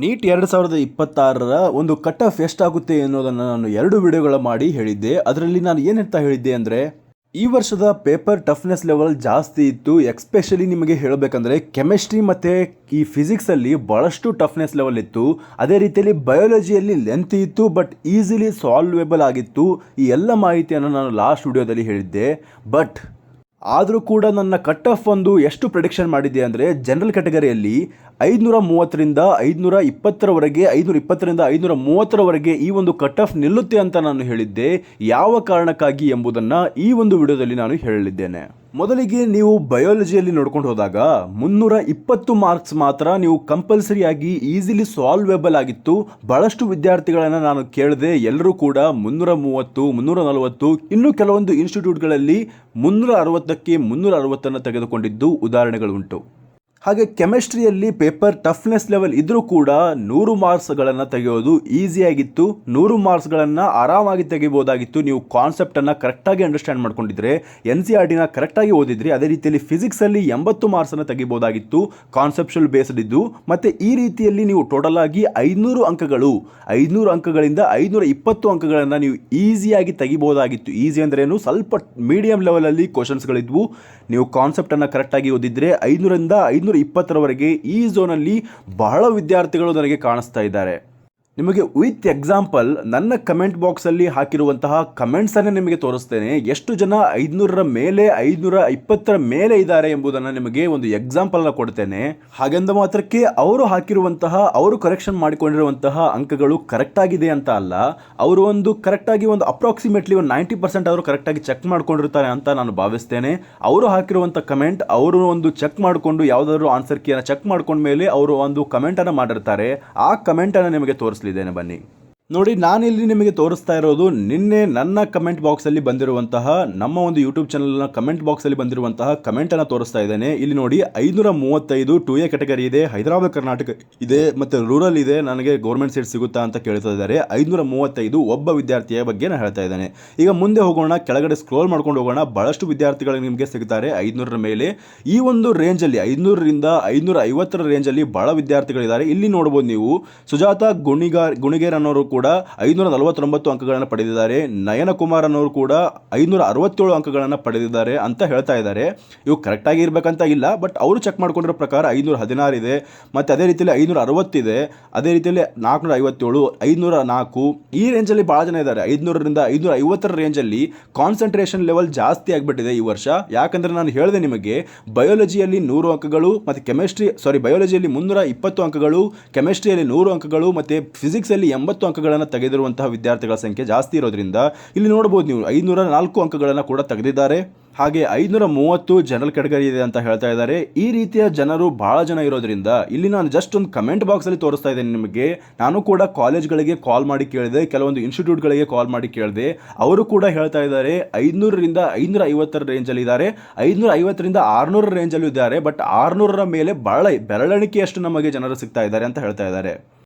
Neat 2026ರ ಒಂದು cut off ಎಷ್ಟಾಗುತ್ತೆ ಅನ್ನೋದನ್ನು ನಾನು 2 ವಿಡಿಯೋಗಳ ಮಾಡಿ ಹೇಳಿದ್ದೆ. ಅದರಲ್ಲಿ ನಾನು ಏನಂತ ಹೇಳಿದ್ದೆ ಅಂದರೆ, ಈ ವರ್ಷದ ಪೇಪರ್ ಟಫ್ನೆಸ್ ಲೆವೆಲ್ ಜಾಸ್ತಿ ಇತ್ತು. ಎಕ್ಸ್ಪೆಷಲಿ ನಿಮಗೆ ಹೇಳಬೇಕಂದ್ರೆ ಕೆಮಿಸ್ಟ್ರಿ ಮತ್ತು ಈ ಫಿಸಿಕ್ಸಲ್ಲಿ ಭಾಳಷ್ಟು ಟಫ್ನೆಸ್ ಲೆವೆಲ್ ಇತ್ತು. ಅದೇ ರೀತಿಯಲ್ಲಿ ಬಯಾಲಜಿಯಲ್ಲಿ ಲೆಂತ್ ಇತ್ತು, ಬಟ್ ಈಸಿಲಿ ಸಾಲ್ವೇಬಲ್ ಆಗಿತ್ತು. ಈ ಎಲ್ಲ ಮಾಹಿತಿಯನ್ನು ನಾನು ಲಾಸ್ಟ್ ವಿಡಿಯೋದಲ್ಲಿ ಹೇಳಿದ್ದೆ. ಬಟ್ ಆದರೂ ಕೂಡ ನನ್ನ ಕಟ್ ಆಫ್ ಒಂದು ಎಷ್ಟು ಪ್ರೆಡಿಕ್ಷನ್ ಮಾಡಿದ್ದೆ ಅಂದರೆ, ಜನರಲ್ ಕ್ಯಾಟಗರಿಯಲ್ಲಿ 530ರಿಂದ 520ರವರೆಗೆ, 520ರಿಂದ 530ರವರೆಗೆ ಈ ಒಂದು ಕಟ್ ಆಫ್ ನಿಲ್ಲುತ್ತೆ ಅಂತ ನಾನು ಹೇಳಿದ್ದೆ. ಯಾವ ಕಾರಣಕ್ಕಾಗಿ ಎಂಬುದನ್ನು ಈ ಒಂದು ವಿಡಿಯೋದಲ್ಲಿ ನಾನು ಹೇಳಲಿದ್ದೇನೆ. ಮೊದಲಿಗೆ ನೀವು ಬಯಾಲಜಿಯಲ್ಲಿ ನೋಡ್ಕೊಂಡು ಹೋದಾಗ 320 ಮಾರ್ಕ್ಸ್ ಮಾತ್ರ ನೀವು ಕಂಪಲ್ಸರಿಯಾಗಿ ಈಸಿಲಿ ಸಾಲ್ವೇಬಲ್ ಆಗಿತ್ತು. ಬಹಳಷ್ಟು ವಿದ್ಯಾರ್ಥಿಗಳನ್ನು ನಾನು ಕೇಳಿದೆ, ಎಲ್ಲರೂ ಕೂಡ 330, 340, ಇನ್ನು ಕೆಲವೊಂದು ಇನ್ಸ್ಟಿಟ್ಯೂಟ್ಗಳಲ್ಲಿ 360ಕ್ಕೆ 360 ತೆಗೆದುಕೊಂಡಿದ್ದು ಉದಾಹರಣೆಗಳುಂಟು. ಹಾಗೆ ಕೆಮಿಸ್ಟ್ರಿಯಲ್ಲಿ ಪೇಪರ್ ಟಫ್ನೆಸ್ ಲೆವೆಲ್ ಇದ್ರೂ ಕೂಡ 100 ಮಾರ್ಕ್ಸ್ಗಳನ್ನು ತೆಗೆಯೋದು ಈಸಿಯಾಗಿತ್ತು. 100 ಮಾರ್ಕ್ಸ್ಗಳನ್ನು ಆರಾಮಾಗಿ ತೆಗಿಬೋದಾಗಿತ್ತು ನೀವು ಕಾನ್ಸೆಪ್ಟನ್ನು ಕರೆಕ್ಟಾಗಿ ಅಂಡರ್ಸ್ಟ್ಯಾಂಡ್ ಮಾಡ್ಕೊಂಡಿದ್ರೆ, NCERTನ ಕರೆಕ್ಟಾಗಿ ಓದಿದ್ರಿ. ಅದೇ ರೀತಿಯಲ್ಲಿ ಫಿಸಿಕ್ಸಲ್ಲಿ 80 ಮಾರ್ಕ್ಸನ್ನು ತೆಗಿಬೋದಾಗಿತ್ತು ಕಾನ್ಸೆಪ್ಷುವಲ್ ಬೇಸ್ಡ್ ಇದ್ದು. ಮತ್ತು ಈ ರೀತಿಯಲ್ಲಿ ನೀವು ಟೋಟಲ್ ಆಗಿ 500 ಅಂಕಗಳಿಂದ 520 ಅಂಕಗಳನ್ನು ನೀವು ಈಸಿಯಾಗಿ ತೆಗಿಬೋದಾಗಿತ್ತು. ಈಸಿ ಅಂದ್ರೇನು, ಸ್ವಲ್ಪ ಮೀಡಿಯಂ ಲೆವೆಲಲ್ಲಿ ಕ್ವಶನ್ಸ್ಗಳಿದ್ವು. ನೀವು ಕಾನ್ಸೆಪ್ಟನ್ನು ಕರೆಕ್ಟಾಗಿ ಓದಿದ್ರೆ 500ರಿಂದ 520ರವರೆಗೆ ಈ ಝೋನಲ್ಲಿ ಬಹಳ ವಿದ್ಯಾರ್ಥಿಗಳು ನನಗೆ ಕಾಣಿಸ್ತಾ ಇದ್ದಾರೆ. ನಿಮಗೆ ವಿತ್ ಎಕ್ಸಾಂಪಲ್ ನನ್ನ ಕಮೆಂಟ್ ಬಾಕ್ಸಲ್ಲಿ ಹಾಕಿರುವಂತಹ ಕಮೆಂಟ್ಸನ್ನೇ ನಿಮಗೆ ತೋರಿಸ್ತೇನೆ. ಎಷ್ಟು ಜನ 500ರ ಮೇಲೆ, 520ರ ಮೇಲೆ ಇದ್ದಾರೆ ಎಂಬುದನ್ನು ನಿಮಗೆ ಒಂದು ಎಕ್ಸಾಂಪಲ್ನ ಕೊಡ್ತೇನೆ. ಹಾಗೆಂದ ಮಾತ್ರಕ್ಕೆ ಅವರು ಹಾಕಿರುವಂತಹ, ಅವರು ಕರೆಕ್ಷನ್ ಮಾಡಿಕೊಂಡಿರುವಂತಹ ಅಂಕಗಳು ಕರೆಕ್ಟಾಗಿದೆ ಅಂತ ಅಲ್ಲ. ಅವರು ಒಂದು ಕರೆಕ್ಟಾಗಿ ಒಂದು ಅಪ್ರಾಕ್ಸಿಮೇಟ್ಲಿ ಒಂದು 90% ಅವರು ಕರೆಕ್ಟಾಗಿ ಚೆಕ್ ಮಾಡ್ಕೊಂಡಿರ್ತಾರೆ ಅಂತ ನಾನು ಭಾವಿಸ್ತೇನೆ. ಅವರು ಹಾಕಿರುವಂಥ ಕಮೆಂಟ್ ಅವರು ಒಂದು ಚೆಕ್ ಮಾಡಿಕೊಂಡು, ಯಾವುದಾದ್ರು ಆನ್ಸರ್ ಕೀಯನ್ನು ಚೆಕ್ ಮಾಡ್ಕೊಂಡ ಮೇಲೆ ಅವರು ಒಂದು ಕಮೆಂಟನ್ನು ಮಾಡಿರ್ತಾರೆ. ಆ ಕಮೆಂಟನ್ನು ನಿಮಗೆ ತೋರಿಸ್ಲಿದ್ದೇನೆ, ಬನ್ನಿ ನೋಡಿ. ನಾನಿಲ್ಲಿ ನಿಮಗೆ ತೋರಿಸ್ತಾ ಇರೋದು ನಿನ್ನೆ ನನ್ನ ಕಮೆಂಟ್ ಬಾಕ್ಸಲ್ಲಿ ಬಂದಿರುವಂತಹ, ನಮ್ಮ ಒಂದು ಯೂಟ್ಯೂಬ್ ಚಾನಲ್ನ ಕಮೆಂಟ್ ಬಾಕ್ಸಲ್ಲಿ ಬಂದಿರುವಂತಹ ಕಮೆಂಟನ್ನು ತೋರಿಸ್ತಾ ಇದ್ದೇನೆ. ಇಲ್ಲಿ ನೋಡಿ, 535 2A ಕ್ಯಾಟಗರಿ ಇದೆ, ಹೈದರಾಬಾದ್ ಕರ್ನಾಟಕ ಇದೆ, ಮತ್ತು ರೂರಲ್ ಇದೆ. ನನಗೆ ಗೌರ್ಮೆಂಟ್ ಸೀಟ್ ಸಿಗುತ್ತಾ ಅಂತ ಕೇಳ್ತಾ ಇದ್ದಾರೆ. 535 ಒಬ್ಬ ವಿದ್ಯಾರ್ಥಿಯ ಬಗ್ಗೆ ನಾನು ಹೇಳ್ತಾ ಇದ್ದೇನೆ. ಈಗ ಮುಂದೆ ಹೋಗೋಣ, ಕೆಳಗಡೆ ಸ್ಕ್ರೋಲ್ ಮಾಡ್ಕೊಂಡು ಹೋಗೋಣ. ಬಹಳಷ್ಟು ವಿದ್ಯಾರ್ಥಿಗಳು ನಿಮಗೆ ಸಿಗ್ತಾರೆ 500ರ ಮೇಲೆ. ಈ ಒಂದು ರೇಂಜಲ್ಲಿ 500ರಿಂದ 550ರ ರೇಂಜಲ್ಲಿ ಬಹಳ ವಿದ್ಯಾರ್ಥಿಗಳಿದ್ದಾರೆ. ಇಲ್ಲಿ ನೋಡ್ಬೋದು ನೀವು, ಸುಜಾತ ಗುಣಿಗೇರ್ ಅನ್ನೋರು ಕೂಡ 549 ಅಂಕಗಳನ್ನು ಪಡೆದಿದ್ದಾರೆ. ನಯನ ಕುಮಾರ್ ಅನ್ನೋರು ಕೂಡ 567 ಅಂಕಗಳನ್ನು ಪಡೆದಿದ್ದಾರೆ ಅಂತ ಹೇಳ್ತಾ ಇದ್ದಾರೆ. ಇವು ಕರೆಕ್ಟಾಗಿ ಇರಬೇಕಂತ ಇಲ್ಲ, ಬಟ್ ಅವರು ಚೆಕ್ ಮಾಡ್ಕೊಂಡಿರೋ ಪ್ರಕಾರ 516 ಇದೆ. ಮತ್ತು ಅದೇ ರೀತಿಯಲ್ಲಿ 560 ಇದೆ. ಅದೇ ರೀತಿಯಲ್ಲಿ 457, 504 ಈ ರೇಂಜಲ್ಲಿ ಭಾಳ ಜನ ಇದ್ದಾರೆ. 500ರಿಂದ 550ರ ರೇಂಜಲ್ಲಿ ಕಾನ್ಸಂಟ್ರೇಷನ್ ಲೆವೆಲ್ ಜಾಸ್ತಿ ಆಗಿಬಿಟ್ಟಿದೆ ಈ ವರ್ಷ. ಯಾಕಂದರೆ ನಾನು ಹೇಳಿದೆ ನಿಮಗೆ, ಬಯಾಲಜಿಯಲ್ಲಿ 100 ಅಂಕಗಳು, ಮತ್ತು ಬಯಾಲಜಿಯಲ್ಲಿ 320 ಅಂಕಗಳು, ಕೆಮಿಸ್ಟ್ರಿಯಲ್ಲಿ 100 ಅಂಕಗಳು, ಮತ್ತು ಫಿಸಿಕ್ಸಲ್ಲಿ 80 ಅಂಕಗಳನ್ನು ತೆಗೆದಿರುವಂತಹ ವಿದ್ಯಾರ್ಥಿಗಳ ಸಂಖ್ಯೆ ಜಾಸ್ತಿ ಇರೋದ್ರಿಂದ ಇಲ್ಲಿ ನೋಡಬಹುದು ನೀವು 504 ಅಂಕಗಳನ್ನು ಕೂಡ ತೆಗೆದಿದ್ದಾರೆ. ಹಾಗೆ 530 ಜನರಲ್ ಕ್ಯಾಟಗರಿ ಇದೆ ಅಂತ ಹೇಳ್ತಾ ಇದ್ದಾರೆ. ಈ ರೀತಿಯ ಜನರು ಬಹಳ ಜನ ಇರೋದ್ರಿಂದ ಇಲ್ಲಿ ನಾನು ಜಸ್ಟ್ ಒಂದು ಕಮೆಂಟ್ ಬಾಕ್ಸಲ್ಲಿ ತೋರಿಸ್ತಾ ಇದ್ದೇನೆ ನಿಮಗೆ. ನಾನು ಕೂಡ ಕಾಲೇಜ್ಗಳಿಗೆ ಕಾಲ್ ಮಾಡಿ ಕೇಳಿದೆ, ಕೆಲವೊಂದು ಇನ್ಸ್ಟಿಟ್ಯೂಟ್ಗಳಿಗೆ ಕಾಲ್ ಮಾಡಿ ಕೇಳಿದೆ. ಅವರು ಕೂಡ ಹೇಳ್ತಾ ಇದ್ದಾರೆ 500ರಿಂದ 550ರ ರೇಂಜಲ್ಲಿ ಇದ್ದಾರೆ, 550ರಿಂದ 600ರ ರೇಂಜಲ್ಲೂ ಇದ್ದಾರೆ. ಬಟ್ 600ರ ಮೇಲೆ ಬಹಳ ಬೆರಳಿಕೆಯಷ್ಟು ನಮಗೆ ಜನರು ಸಿಗ್ತಾ ಇದ್ದಾರೆ ಅಂತ ಹೇಳ್ತಾ ಇದ್ದಾರೆ.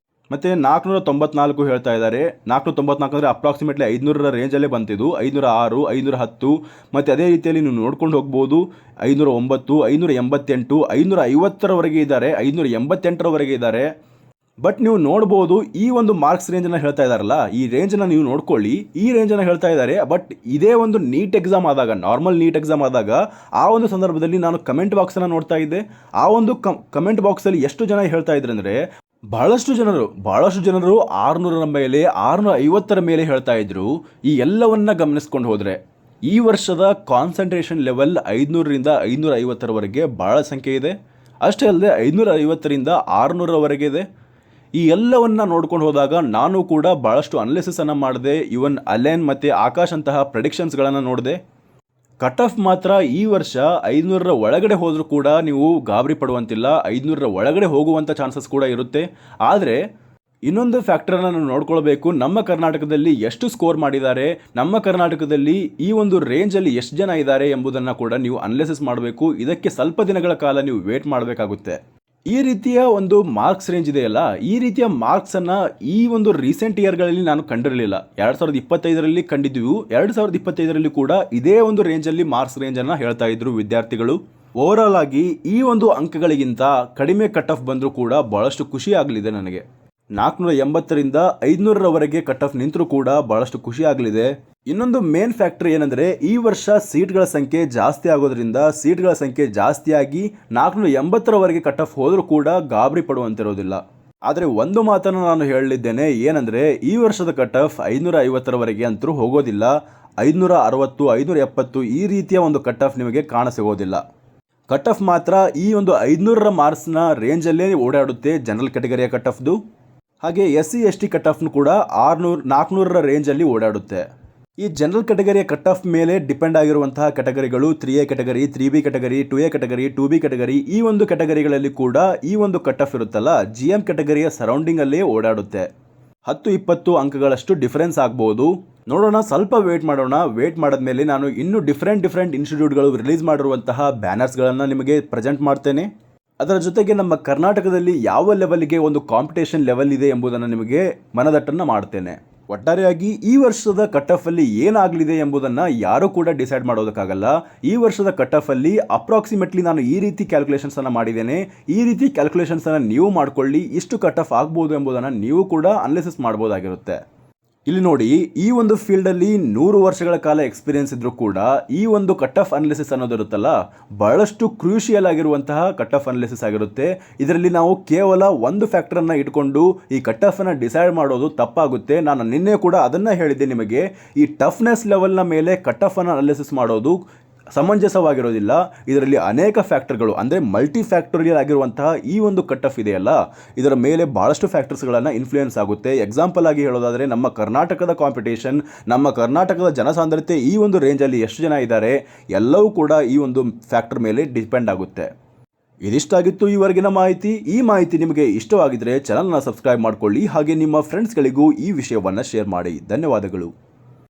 ಮತ್ತು 494 ಹೇಳ್ತಾ ಇದ್ದಾರೆ. 494 ಅಂದರೆ ಅಪ್ರಾಕ್ಸಿಮೇಟ್ಲಿ 500ರ ರೇಂಜಲ್ಲೇ ಬಂತಿದ್ದು. 506, 510, ಮತ್ತು ಅದೇ ರೀತಿಯಲ್ಲಿ ನೀವು ನೋಡ್ಕೊಂಡು ಹೋಗ್ಬೋದು. 509, 588, 550ರವರೆಗೆ ಇದ್ದಾರೆ, 588ರವರೆಗೆ ಇದ್ದಾರೆ. ಬಟ್ ನೀವು ನೋಡ್ಬೋದು, ಈ ಒಂದು ಮಾರ್ಕ್ಸ್ ರೇಂಜನ್ನು ಹೇಳ್ತಾ ಇದ್ದಾರಲ್ಲ, ಈ ರೇಂಜನ್ನು ನೀವು ನೋಡ್ಕೊಳ್ಳಿ, ಈ ರೇಂಜನ್ನು ಹೇಳ್ತಾ ಇದ್ದಾರೆ. ಬಟ್ ಇದೇ ಒಂದು ನೀಟ್ ಎಕ್ಸಾಮ್ ಆದಾಗ, ನಾರ್ಮಲ್ ನೀಟ್ ಎಕ್ಸಾಮ್ ಆದಾಗ, ಆ ಒಂದು ಸಂದರ್ಭದಲ್ಲಿ ನಾನು ಕಮೆಂಟ್ ಬಾಕ್ಸನ್ನು ನೋಡ್ತಾ ಇದ್ದೆ. ಆ ಒಂದು ಕಮೆಂಟ್ ಬಾಕ್ಸಲ್ಲಿ ಎಷ್ಟು ಜನ ಹೇಳ್ತಾ ಇದ್ದಾರೆ ಅಂದರೆ, ಬಹಳಷ್ಟು ಜನರು 600ರ ಮೇಲೆ, 650ರ ಮೇಲೆ ಹೇಳ್ತಾ ಇದ್ರು. ಈ ಎಲ್ಲವನ್ನ ಗಮನಿಸ್ಕೊಂಡು ಹೋದರೆ ಈ ವರ್ಷದ ಕಾನ್ಸಂಟ್ರೇಷನ್ ಲೆವೆಲ್ 500ರಿಂದ 550ರವರೆಗೆ ಭಾಳ ಸಂಖ್ಯೆ ಇದೆ. ಅಷ್ಟೇ ಅಲ್ಲದೆ 550ರಿಂದ 600ರವರೆಗೆ ಇದೆ. ಈ ಎಲ್ಲವನ್ನ ನೋಡ್ಕೊಂಡು ಹೋದಾಗ ನಾನು ಕೂಡ ಭಾಳಷ್ಟು ಅನಾಲಿಸಿಸನ್ನು ಮಾಡಿದೆ. ಇವನ್ ಅಲೆನ್ ಮತ್ತು ಆಕಾಶ್ ಅಂತಹ ಪ್ರೆಡಿಕ್ಷನ್ಸ್ಗಳನ್ನು ನೋಡಿದೆ. ಕಟ್ ಆಫ್ ಮಾತ್ರ ಈ ವರ್ಷ 500ರ ಒಳಗಡೆ ಹೋದರೂ ಕೂಡ ನೀವು ಗಾಬರಿ ಪಡುವಂತಿಲ್ಲ. 500ರ ಒಳಗಡೆ ಹೋಗುವಂಥ ಚಾನ್ಸಸ್ ಕೂಡ ಇರುತ್ತೆ. ಆದರೆ ಇನ್ನೊಂದು ಫ್ಯಾಕ್ಟರನ್ನು ನಾವು ನೋಡ್ಕೊಳ್ಬೇಕು, ನಮ್ಮ ಕರ್ನಾಟಕದಲ್ಲಿ ಎಷ್ಟು ಸ್ಕೋರ್ ಮಾಡಿದ್ದಾರೆ, ನಮ್ಮ ಕರ್ನಾಟಕದಲ್ಲಿ ಈ ಒಂದು ರೇಂಜಲ್ಲಿ ಎಷ್ಟು ಜನ ಇದ್ದಾರೆ ಎಂಬುದನ್ನು ಕೂಡ ನೀವು ಅನಾಲಿಸಿಸ್ ಮಾಡಬೇಕು. ಇದಕ್ಕೆ ಸ್ವಲ್ಪ ದಿನಗಳ ಕಾಲ ನೀವು ವೇಟ್ ಮಾಡಬೇಕಾಗುತ್ತೆ. ಈ ರೀತಿಯ ಒಂದು ಮಾರ್ಕ್ಸ್ ರೇಂಜ್ ಇದೆಯಲ್ಲ, ಈ ರೀತಿಯ ಮಾರ್ಕ್ಸನ್ನು ಈ ಒಂದು ರೀಸೆಂಟ್ ಇಯರ್ಗಳಲ್ಲಿ ನಾನು ಕಂಡಿರಲಿಲ್ಲ. 2025ರಲ್ಲಿ ಕಂಡಿದ್ವು. 2025ರಲ್ಲಿ ಕೂಡ ಇದೇ ಒಂದು ರೇಂಜಲ್ಲಿ ಮಾರ್ಕ್ಸ್ ರೇಂಜನ್ನು ಹೇಳ್ತಾ ಇದ್ರು ವಿದ್ಯಾರ್ಥಿಗಳು. ಓವರಾಲ್ ಆಗಿ ಈ ಒಂದು ಅಂಕಗಳಿಗಿಂತ ಕಡಿಮೆ ಕಟ್ ಆಫ್ ಬಂದರೂ ಕೂಡ ಬಹಳಷ್ಟು ಖುಷಿ ಆಗಲಿದೆ ನನಗೆ. 480ರಿಂದ 500ರವರೆಗೆ ಕಟ್ ಆಫ್ ನಿಂತರೂ ಕೂಡ ಬಹಳಷ್ಟು ಖುಷಿ ಆಗಲಿದೆ. ಇನ್ನೊಂದು ಮೇನ್ ಫ್ಯಾಕ್ಟರ್ ಏನಂದ್ರೆ ಈ ವರ್ಷ ಸೀಟ್ಗಳ ಸಂಖ್ಯೆ ಜಾಸ್ತಿ ಆಗೋದ್ರಿಂದ ಸೀಟ್ಗಳ ಸಂಖ್ಯೆ ಜಾಸ್ತಿಯಾಗಿ 480ರವರೆಗೆ ಕಟ್ ಆಫ್ ಹೋದರೂ ಕೂಡ ಗಾಬರಿ ಪಡುವಂತಿರೋದಿಲ್ಲ. ಆದರೆ ಒಂದು ಮಾತನ್ನು ನಾನು ಹೇಳಲಿದ್ದೇನೆ, ಏನಂದ್ರೆ ಈ ವರ್ಷದ ಕಟ್ ಆಫ್ 550ರವರೆಗೆ ಅಂತೂ ಹೋಗೋದಿಲ್ಲ. 560, 570 ಈ ರೀತಿಯ ಒಂದು ಕಟ್ ಆಫ್ ನಿಮಗೆ ಕಾಣಸಿಗೋದಿಲ್ಲ. ಕಟ್ ಆಫ್ ಮಾತ್ರ ಈ ಒಂದು 500ರ ಮಾರ್ಕ್ಸ್ನ ರೇಂಜಲ್ಲೇ ಓಡಾಡುತ್ತೆ ಜನರಲ್ ಕ್ಯಾಟಗರಿಯ ಕಟ್ ಆಫ್ದು. ಹಾಗೆ SC ST ಕಟ್ ಆಫ್ನು ಕೂಡ 400ರ ರೇಂಜಲ್ಲಿ ಓಡಾಡುತ್ತೆ. ಈ ಜನರಲ್ ಕ್ಯಾಟಗರಿಯ ಕಟ್ ಆಫ್ ಮೇಲೆ ಡಿಪೆಂಡ್ ಆಗಿರುವಂತಹ ಕ್ಯಾಟಗರಿಗಳು 3A category, 3B category, 2A category, 2B category, ಈ ಒಂದು ಕ್ಯಾಟಗರಿಗಳಲ್ಲಿ ಕೂಡ ಈ ಒಂದು ಕಟ್ ಆಫ್ ಇರುತ್ತಲ್ಲ GM ಕ್ಯಾಟಗರಿಯ ಸರೌಂಡಿಂಗ್ ಅಲ್ಲೇ ಓಡಾಡುತ್ತೆ. 10-20 ಅಂಕಗಳಷ್ಟು ಡಿಫರೆನ್ಸ್ ಆಗ್ಬೋದು. ನೋಡೋಣ, ಸ್ವಲ್ಪ ವೇಟ್ ಮಾಡೋಣ. ವೇಟ್ ಮಾಡಿದ್ಮೇಲೆ ನಾನು ಇನ್ನೂ ಡಿಫ್ರೆಂಟ್ ಇನ್ಸ್ಟಿಟ್ಯೂಟ್ಗಳು ರಿಲೀಸ್ ಮಾಡಿರುವಂತಹ ಬ್ಯಾನರ್ಸ್ಗಳನ್ನು ನಿಮಗೆ ಪ್ರೆಸೆಂಟ್ ಮಾಡ್ತೇನೆ. ಅದರ ಜೊತೆಗೆ ನಮ್ಮ ಕರ್ನಾಟಕದಲ್ಲಿ ಯಾವ ಲೆವೆಲ್ಗೆ ಒಂದು ಕಾಂಪಿಟೇಷನ್ ಲೆವೆಲ್ ಇದೆ ಎಂಬುದನ್ನು ನಿಮಗೆ ಮನದಟ್ಟನ್ನು ಮಾಡ್ತೇನೆ. ಒಟ್ಟಾರೆಯಾಗಿ ಈ ವರ್ಷದ ಕಟ್ ಆಫ್ ಅಲ್ಲಿ ಏನಾಗಲಿದೆ ಎಂಬುದನ್ನು ಯಾರೂ ಕೂಡ ಡಿಸೈಡ್ ಮಾಡೋದಕ್ಕಾಗಲ್ಲ. ಈ ವರ್ಷದ ಕಟ್ ಆಫ್ ಅಲ್ಲಿ ಅಪ್ರಾಕ್ಸಿಮೇಟ್ಲಿ ನಾನು ಈ ರೀತಿ ಕ್ಯಾಲ್ಕುಲೇಷನ್ಸ್ ಅನ್ನು ಮಾಡಿದ್ದೇನೆ. ಈ ರೀತಿ ಕ್ಯಾಲ್ಕುಲೇಷನ್ಸ್ ಅನ್ನು ನೀವು ಮಾಡ್ಕೊಳ್ಳಿ, ಇಷ್ಟು ಕಟ್ ಆಫ್ ಆಗ್ಬೋದು ಎಂಬುದನ್ನು ನೀವು ಕೂಡ ಅನಾಲಿಸಿಸ್ ಮಾಡ್ಬೋದಾಗಿರುತ್ತೆ. ಇಲ್ಲಿ ನೋಡಿ, ಈ ಒಂದು ಫೀಲ್ಡಲ್ಲಿ 100 ವರ್ಷಗಳ ಕಾಲ ಎಕ್ಸ್ಪೀರಿಯನ್ಸ್ ಇದ್ರೂ ಕೂಡ ಈ ಒಂದು ಕಟ್ ಆಫ್ ಅನಾಲಿಸಿಸ್ ಅನ್ನೋದಿರುತ್ತಲ್ಲ ಬಹಳಷ್ಟು ಕ್ರೂಷಿಯಲ್ ಆಗಿರುವಂತಹ ಕಟ್ ಆಫ್ ಅನಾಲಿಸಿಸ್ ಆಗಿರುತ್ತೆ. ಇದರಲ್ಲಿ ನಾವು ಕೇವಲ ಒಂದು ಫ್ಯಾಕ್ಟರನ್ನು ಇಟ್ಕೊಂಡು ಈ ಕಟ್ ಆಫನ್ನು ಡಿಸೈಡ್ ಮಾಡೋದು ತಪ್ಪಾಗುತ್ತೆ. ನಾನು ನಿನ್ನೆ ಕೂಡ ಅದನ್ನು ಹೇಳಿದ್ದೆ ನಿಮಗೆ, ಈ ಟಫ್ನೆಸ್ ಲೆವೆಲ್ನ ಮೇಲೆ ಕಟ್ ಆಫನ್ನು ಅನಾಲಿಸಿಸ್ ಮಾಡೋದು ಸಮಂಜಸವಾಗಿರೋದಿಲ್ಲ. ಇದರಲ್ಲಿ ಅನೇಕ ಫ್ಯಾಕ್ಟರ್ಗಳು ಅಂದರೆ ಮಲ್ಟಿ ಫ್ಯಾಕ್ಟೋರಿಯಲ್ ಆಗಿರುವಂತಹ ಈ ಒಂದು ಕಟ್ ಆಫ್ ಇದೆಯಲ್ಲ, ಇದರ ಮೇಲೆ ಭಾಳಷ್ಟು ಫ್ಯಾಕ್ಟರ್ಸ್ಗಳನ್ನು ಇನ್ಫ್ಲೂಯೆನ್ಸ್ ಆಗುತ್ತೆ. ಎಕ್ಸಾಂಪಲ್ ಆಗಿ ಹೇಳೋದಾದರೆ ನಮ್ಮ ಕರ್ನಾಟಕದ ಕಾಂಪಿಟೇಷನ್, ನಮ್ಮ ಕರ್ನಾಟಕದ ಜನಸಾಂದ್ರತೆ ಈ ಒಂದು ರೇಂಜಲ್ಲಿ ಎಷ್ಟು ಜನ ಇದ್ದಾರೆ, ಎಲ್ಲವೂ ಕೂಡ ಈ ಒಂದು ಫ್ಯಾಕ್ಟರ್ ಮೇಲೆ ಡಿಪೆಂಡ್ ಆಗುತ್ತೆ. ಇದಿಷ್ಟಾಗಿತ್ತು ಈವರೆಗಿನ ಮಾಹಿತಿ. ಈ ಮಾಹಿತಿ ನಿಮಗೆ ಇಷ್ಟವಾಗಿದ್ದರೆ ಚಾನಲ್ನ ಸಬ್ಸ್ಕ್ರೈಬ್ ಮಾಡಿಕೊಳ್ಳಿ, ಹಾಗೆ ನಿಮ್ಮ ಫ್ರೆಂಡ್ಸ್ಗಳಿಗೂ ಈ ವಿಷಯವನ್ನು ಶೇರ್ ಮಾಡಿ. ಧನ್ಯವಾದಗಳು.